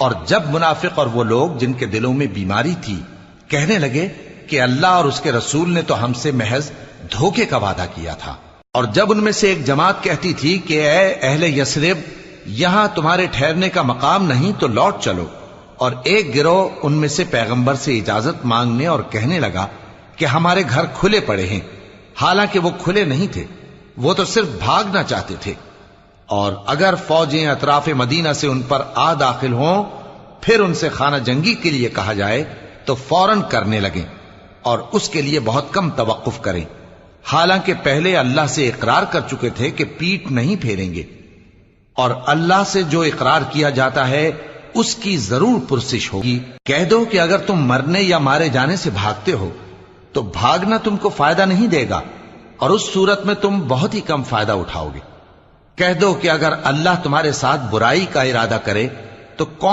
और जब मुनाफिक और वो लोग जिनके दिलों में बीमारी थी कहने लगे कि अल्लाह और उसके रसूल ने तो हमसे महज धोखे का वादा किया था, और जब उनमें से एक जमात कहती थी कि ए अहले यस्रिब, यहां तुम्हारे ठहरने का मकाम नहीं तो लौट चलो, और एक गिरोह उनमें से पैगंबर से इजाजत मांगने और कहने लगा कि हमारे घर खुले पड़े हैं, हालांकि वो खुले नहीं थे, वो तो सिर्फ भागना चाहते थे। और अगर फौजें अतराफ मदीना से उन पर आ दाखिल हों, फिर उनसे खाना जंगी के लिए कहा जाए तो फौरन करने लगें और उसके लिए बहुत कम तवक्कुफ करें, हालांकि पहले अल्लाह से इकरार कर चुके थे कि पीठ नहीं फेरेंगे। और अल्लाह से जो इकरार किया जाता है उसकी जरूर पुरसिश होगी। कह दो कि अगर तुम मरने या मारे जाने से भागते हो तो भागना तुमको फायदा नहीं देगा, और उस सूरत में तुम बहुत ही कम फायदा उठाओगे। कह दो कि अगर अल्लाह तुम्हारे साथ बुराई का इरादा करे तो कौन